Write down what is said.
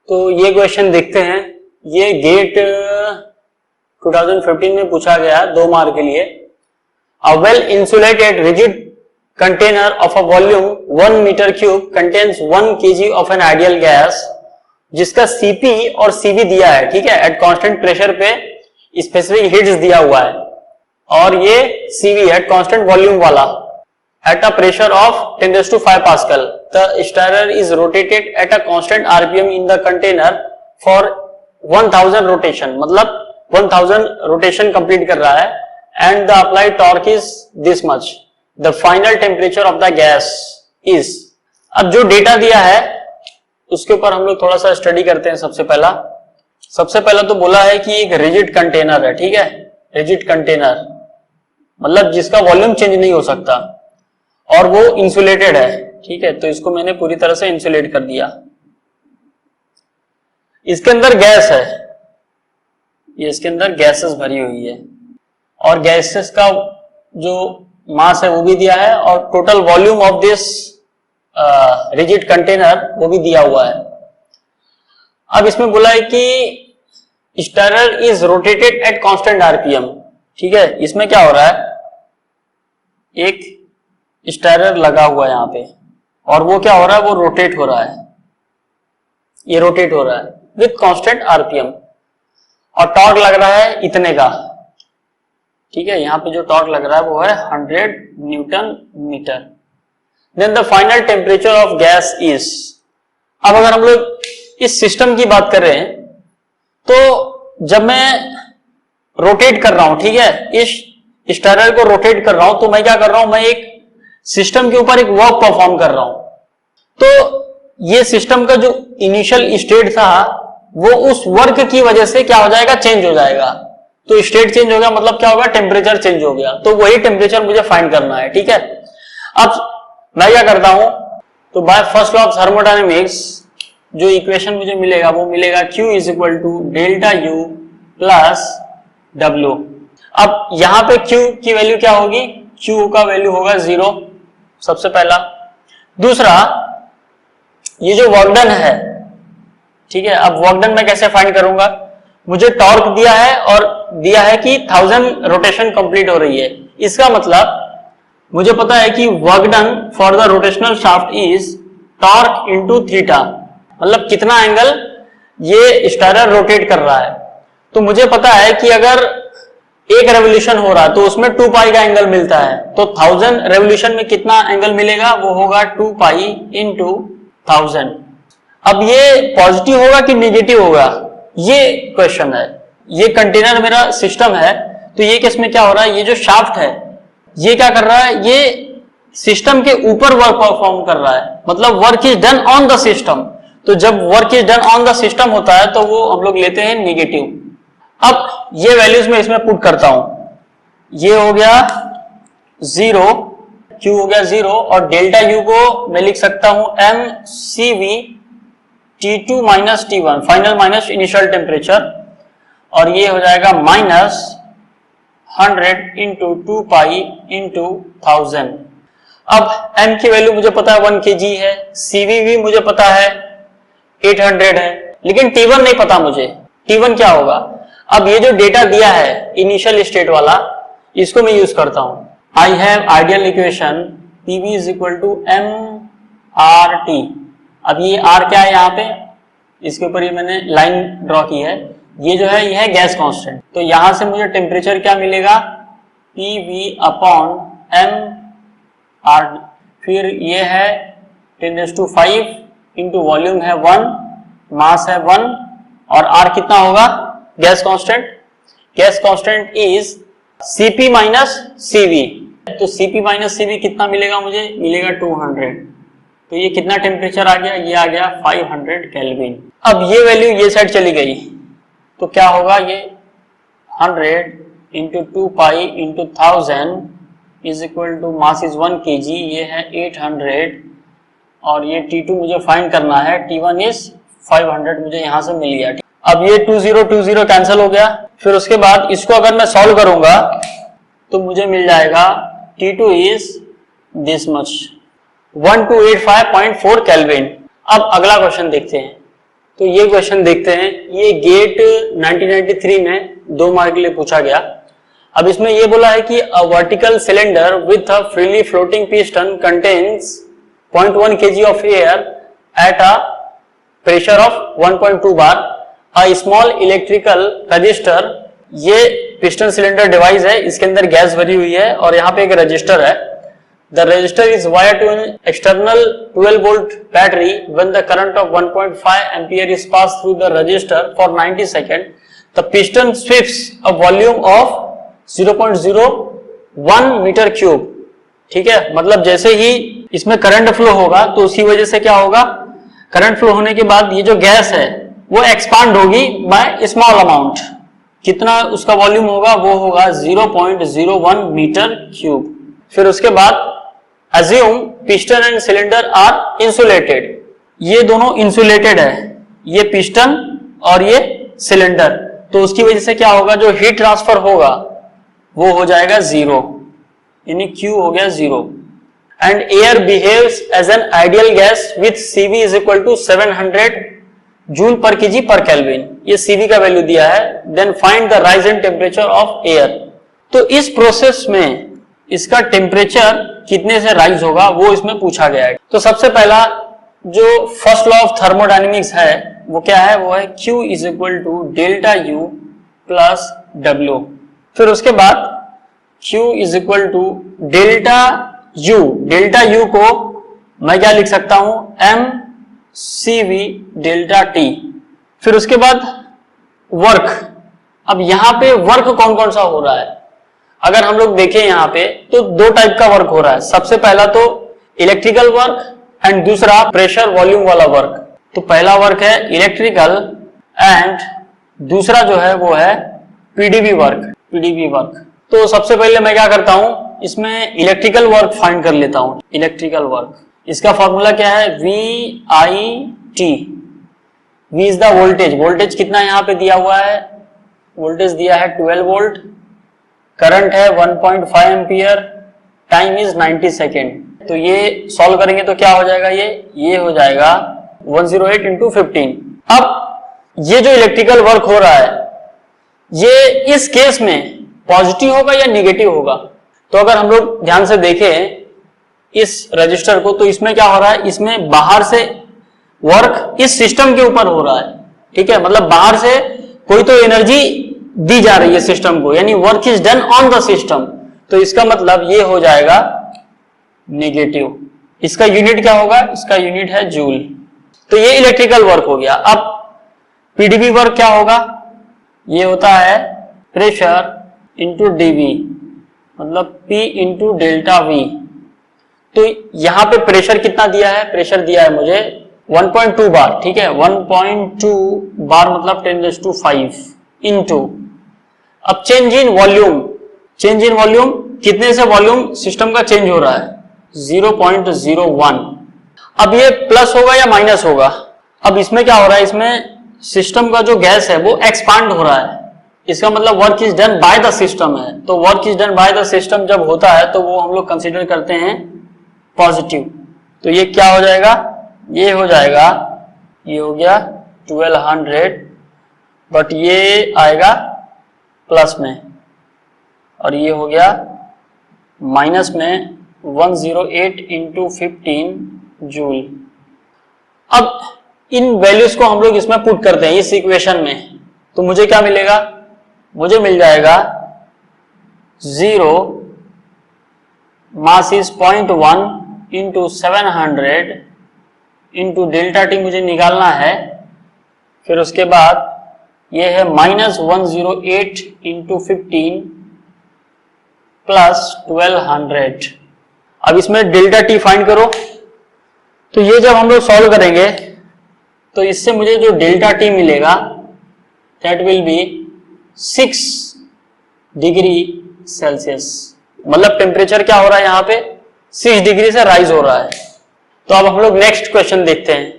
तो ये क्वेश्चन देखते हैं। ये गेट 2015 में पूछा गया 2 मार्क के लिए। A well insulated rigid container of a volume 1 meter cube contains 1 kg of an ideal gas, जिसका Cp और Cv दिया है, ठीक है, एट कांस्टेंट प्रेशर पे स्पेसिफिक हीट्स दिया हुआ है, और ये Cv एट कांस्टेंट वॉल्यूम वाला at a pressure of 10⁵ Pascal. The stirrer is rotated at a constant RPM in the container for 1000 rotation, मतलब 1000 rotation complete कर रहा है, and the applied torque is this much. The final temperature of the gas is. अब जो data दिया है उसके ऊपर हम लोग थोड़ा सा स्टडी करते हैं। सबसे पहला तो बोला है कि एक रिजिड कंटेनर है, ठीक है, रिजिड कंटेनर मतलब जिसका वॉल्यूम चेंज नहीं हो सकता, और वो इंसुलेटेड है, ठीक है, तो इसको मैंने पूरी तरह से इंसुलेट कर दिया। इसके अंदर गैस है, ये इसके अंदर गैसेस भरी हुई है, और गैसेस का जो मास है वो भी दिया है, और total volume of this rigid container वो भी दिया हुआ है। अब इसमें बोला है कि stirrer is rotated at constant RPM, ठीक है। इसमें क्या हो रहा है, एक स्टायरर लगा हुआ है यहाँ पे, और वो क्या हो रहा है, वो रोटेट हो रहा है, ये रोटेट हो रहा है विथ कांस्टेंट आरपीएम, और टॉर्क लग रहा है इतने का, ठीक है। यहाँ पे जो टॉर्क लग रहा है वो है 100 newton metre. Then the final temperature of gas is. अब अगर हम लोग इस सिस्टम की बात कर रहे हैं, तो जब मैं रोटेट कर रहा हूं, ठीक है, इस स्टायरर को रोटेट कर रहा हूं, तो मैं क्या कर रहा हूं, मैं एक सिस्टम के ऊपर एक वर्क परफॉर्म कर रहा हूं। तो ये सिस्टम का जो इनिशियल स्टेट था वो उस वर्क की वजह से क्या हो जाएगा, चेंज हो जाएगा। तो स्टेट चेंज हो गया मतलब क्या होगा, टेम्परेचर चेंज हो गया, तो वही टेम्परेचर मुझे फाइंड करना है, ठीक है। अब मैं क्या करता हूं, तो by first law of thermodynamics जो इक्वेशन मुझे मिलेगा वो मिलेगा Q is equal to delta U plus W। अब यहां पे Q की वैल्यू क्या होगी, Q का वैल्यू होगा 0, सबसे पहला। दूसरा, ये जो वर्क डन है, ठीक है, अब वर्क डन मैं कैसे फाइंड करूंगा, मुझे टॉर्क दिया है और दिया है कि 1000 रोटेशन कंप्लीट हो रही है। इसका मतलब मुझे पता है कि work done for the rotational shaft is torque into theta, मतलब कितना एंगल ये स्टायरर रोटेट कर रहा है। तो मुझे पता है कि अगर एक रेवोल्यूशन हो रहा है तो उसमें 2 पाई का एंगल मिलता है, तो 1000 रेवोल्यूशन में कितना एंगल मिलेगा, वो होगा 2 पाई इंटू 1000। अब ये पॉजिटिव होगा कि नेगेटिव होगा, ये क्वेश्चन है। ये कंटेनर मेरा सिस्टम है, तो ये केस में क्या हो रहा है, ये जो शाफ्ट है ये क्या कर रहा है, ये सिस्टम के ऊपर वर्क परफॉर्म कर रहा है, मतलब work is done on the system. तो जब work is done on the system होता है तो वो हम लोग लेते हैं नेगेटिव। अब ये वैल्यूज में इसमें पुट करता हूं, ये हो गया 0, Q हो गया 0, और डेल्टा U को मैं लिख सकता हूं mCV T2 minus T1 final minus initial temperature, और ये हो जाएगा माइनस 100 इंटू 2 पाई इंटू 1000। अब m की वैल्यू मुझे पता है 1 kg है, CV भी मुझे पता है 800 है, लेकिन T1 नहीं पता मुझे, T1 क्या होगा। अब ये जो डेटा दिया है इनिशियल स्टेट वाला, इसको मैं यूज करता हूं। I have ideal equation PV is equal to mRT। अब ये R क्या है यहाँ पे, इसके ऊपर ये मैंने लाइन ड्रॉ की है, ये जो है ये है गैस कांस्टेंट। तो यहां से मुझे टेम्परेचर क्या मिलेगा, PV अपॉन mR, फिर ये है 10⁵ इंटू वॉल्यूम है 1, मास है 1, और R कितना होगा, gas constant. Gas constant is Cp minus Cv, तो Cp माइनस Cv कितना मिलेगा, मुझे मिलेगा 200। तो ये कितना टेम्परेचर आ गया, ये आ गया 500 केल्विन। अब ये वैल्यू ये साइड चली गई, तो क्या होगा, ये 100 into 2 pi into 1000 is equal to mass is 1 kg, ये है 800, और ये T2 मुझे फाइंड करना है, T1 इज 500 मुझे यहां से मिल गया। अब ये 20 कैंसिल हो गया, फिर उसके बाद इसको अगर मैं सॉल्व करूंगा तो मुझे मिल जाएगा T2 is this much 1285.4 kelvin. अब अगला क्वेश्चन देखते हैं। तो ये क्वेश्चन देखते हैं। ये गेट 1993 में 2 मार्क के लिए पूछा गया। अब इसमें ये बोला है कि a vertical cylinder with a freely floating piston contains 0.1 kg of air at a pressure of 1.2 bar, a small electrical register. ये पिस्टन सिलेंडर डिवाइस है, इसके अंदर गैस भरी हुई है और यहाँ पे एक रजिस्टर है। The resistor is wired to an external 12 volt battery. When the current of 1.5 ampere is passed through the resistor for 90 seconds, the piston sweeps a volume of 0.01 metre cube. ठीक है, मतलब जैसे ही इसमें करंट फ्लो होगा तो उसी वजह से क्या होगा, करंट फ्लो होने के बाद ये जो गैस है वो एक्सपांड होगी बाय स्मॉल अमाउंट। कितना उसका वॉल्यूम होगा, वो होगा 0.01 मीटर क्यूब। फिर उसके बाद assume piston and cylinder are insulated। ये दोनों इंसुलेटेड है, ये पिस्टन और ये सिलेंडर, तो उसकी वजह से क्या होगा, जो हीट ट्रांसफर होगा वो हो जाएगा 0, यानी Q हो गया 0। And air behaves as an ideal gas with CV is equal to 700 joule per KG per kelvin. ये CV का वैल्यू दिया है। Then find the rise in temperature of air. तो इस प्रोसेस में इसका टेम्परेचर कितने से राइज होगा वो इसमें पूछा गया है। तो सबसे पहला जो फर्स्ट लॉ ऑफ थर्मोडायनेमिक्स है वो क्या है, वो है Q is equal to delta U plus W। फिर उसके बाद Q is equal to delta U। Delta U को मैं क्या लिख सकता हूं, mCV डेल्टा T। फिर उसके बाद वर्क। अब यहां पे वर्क कौन कौन सा हो रहा है, अगर हम लोग देखें यहाँ पे तो 2 टाइप का वर्क हो रहा है। सबसे पहला तो इलेक्ट्रिकल वर्क एंड दूसरा प्रेशर वॉल्यूम वाला वर्क। तो पहला वर्क है इलेक्ट्रिकल एंड दूसरा जो है वो है पीडीवी वर्क। तो सबसे पहले मैं क्या करता हूं, इसमें इलेक्ट्रिकल वर्क फाइंड कर लेता हूं। इलेक्ट्रिकल वर्क, इसका फॉर्मूला क्या है, VIT। V is the voltage. Voltage कितना यहाँ पे दिया हुआ है, वोल्टेज दिया है 12 वोल्ट, करंट है 1.5 एम्पियर, टाइम इज 90 सेकेंड। तो ये सॉल्व करेंगे तो क्या हो जाएगा, ये हो जाएगा 108 इंटू 15। अब ये जो इलेक्ट्रिकल वर्क हो रहा है ये इस केस में पॉजिटिव होगा या निगेटिव होगा। तो अगर हम लोग ध्यान से देखें इस रजिस्टर को, तो इसमें क्या हो रहा है, इसमें बाहर से वर्क इस सिस्टम के ऊपर हो रहा है। ठीक है, मतलब बाहर से कोई तो एनर्जी दी जा रही है सिस्टम को, यानी work is done on the system. तो इसका मतलब ये हो जाएगा नेगेटिव। इसका यूनिट क्या होगा, इसका यूनिट है जूल। तो ये इलेक्ट्रिकल वर्क हो गया। अब पीडीवी वर्क क्या होगा, ये होता है प्रेशर इंटू डीवी, मतलब P इंटू डेल्टा V। तो यहां पे प्रेशर कितना दिया है, प्रेशर दिया है मुझे 1.2 बार। ठीक है, 1.2 बार मतलब 10⁵ इंटू। अब change in volume, change in volume कितने से वॉल्यूम सिस्टम का चेंज हो रहा है, 0.01। अब ये प्लस होगा या माइनस होगा। अब इसमें क्या हो रहा है, इसमें सिस्टम का जो गैस है वो एक्सपांड हो रहा है, इसका मतलब work is done by the system है। तो work is done by the system जब होता है तो वो हम लोग कंसीडर करते हैं पॉजिटिव। तो ये क्या हो जाएगा, ये हो जाएगा, ये हो गया 1200, बट ये आएगा प्लस में, और ये हो गया माइनस में 108 इंटू 15 जूल। अब इन वैल्यूज को हम लोग इसमें पुट करते हैं इस इक्वेशन में, तो मुझे क्या मिलेगा, मुझे मिल जाएगा 0 mass is 0.1 into 700 into delta T मुझे निकालना है। फिर उसके बाद ये है -108 इंटू 15 प्लस 1200। अब इसमें डेल्टा टी फाइंड करो। तो ये जब हम लोग सॉल्व करेंगे तो इससे मुझे जो डेल्टा टी मिलेगा that will be 6 degree Celsius. मतलब टेम्परेचर क्या हो रहा है यहाँ पे 6 डिग्री से राइज हो रहा है। तो अब हम लोग नेक्स्ट क्वेश्चन देखते हैं।